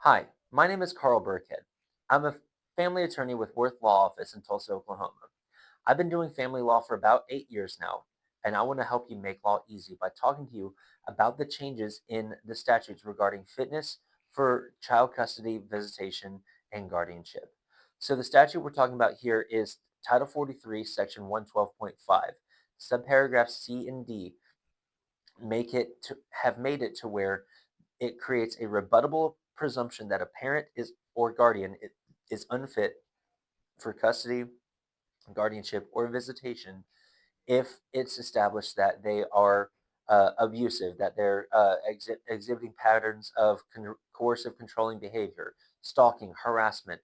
Hi, my name is Carl Birkhead. I'm a family attorney with Worth Law Office in Tulsa, Oklahoma. I've been doing family law for about 8 years now, and I want to help you make law easy by talking to you about the changes in the statutes regarding fitness for child custody, visitation, and guardianship. So, the statute we're talking about here is Title 43, Section 112.5. Subparagraphs C and D have made it to where it creates a rebuttable presumption that a parent is or guardian is unfit for custody, guardianship, or visitation if it's established that they are abusive, that they're exhibiting patterns of coercive controlling behavior, stalking, harassment,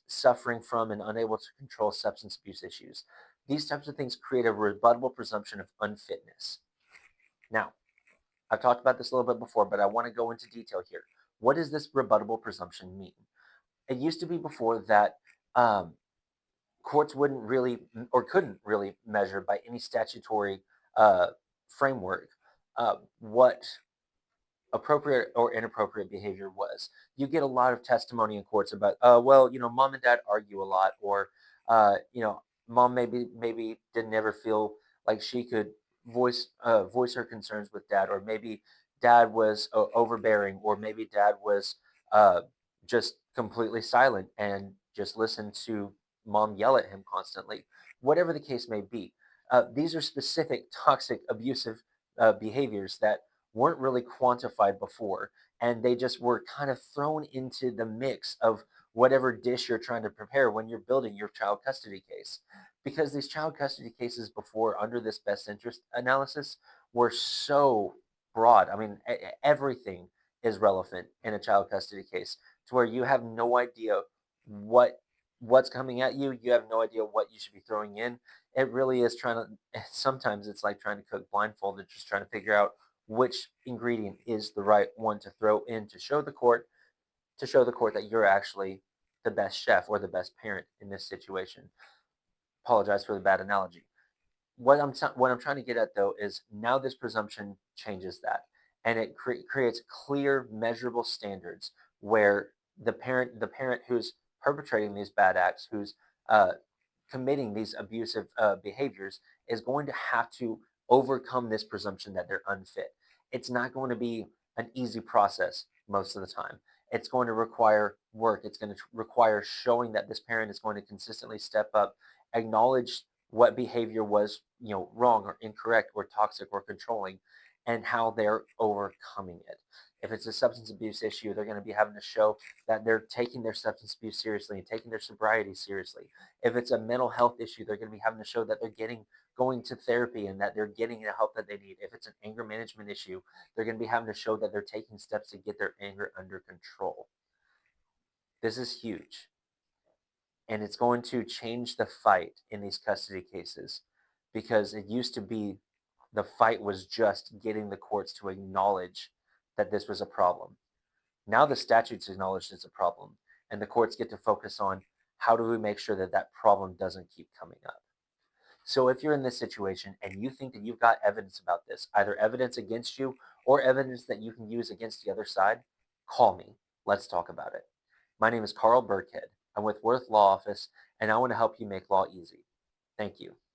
suffering from and unable to control substance abuse issues. These types of things create a rebuttable presumption of unfitness. Now, I've talked about this a little bit before, but I want to go into detail here. What does this rebuttable presumption mean? It used to be before that um, courts wouldn't really or couldn't really measure by any statutory uh, framework what appropriate or inappropriate behavior was. You get a lot of testimony in courts about, well, mom and dad argue a lot, or mom maybe didn't ever feel like she could voice her concerns with dad, or maybe dad was overbearing, or maybe dad was uh, just completely silent and just listened to mom yell at him constantly. Whatever the case may be, these are specific toxic, abusive behaviors that weren't really quantified before, and they just were kind of thrown into the mix of whatever dish you're trying to prepare when you're building your child custody case. Because these child custody cases before, under this best interest analysis, were so broad. I mean, everything is relevant in a child custody case, to where you have no idea what what's coming at you. You have no idea what you should be throwing in. It really is trying to, sometimes it's like trying to cook blindfolded, just trying to figure out which ingredient is the right one to throw in to show the court that you're actually the best chef or the best parent in this situation. Apologize for the bad analogy. What I'm trying to get at, though, is now this presumption changes that, and it creates clear, measurable standards where the parent who's perpetrating these bad acts, who's uh, committing these abusive behaviors, is going to have to overcome this presumption that they're unfit. It's not going to be an easy process most of the time. It's going to require work. It's going to require showing that this parent is going to consistently step up, acknowledge what behavior was, wrong or incorrect or toxic or controlling, and how they're overcoming it. If it's a substance abuse issue, they're going to be having to show that they're taking their substance abuse seriously and taking their sobriety seriously. If it's a mental health issue, they're going to be having to show that they're going to therapy and that they're getting the help that they need. If it's an anger management issue, they're going to be having to show that they're taking steps to get their anger under control. This is huge, and it's going to change the fight in these custody cases, because it used to be the fight was just getting the courts to acknowledge that this was a problem. Now the statutes acknowledged it's a problem, and the courts get to focus on how do we make sure that that problem doesn't keep coming up. So if you're in this situation and you think that you've got evidence about this, either evidence against you or evidence that you can use against the other side, call me. Let's talk about it. My name is Carl Birkhead. I'm with Worth Law Office, and I want to help you make law easy. Thank you.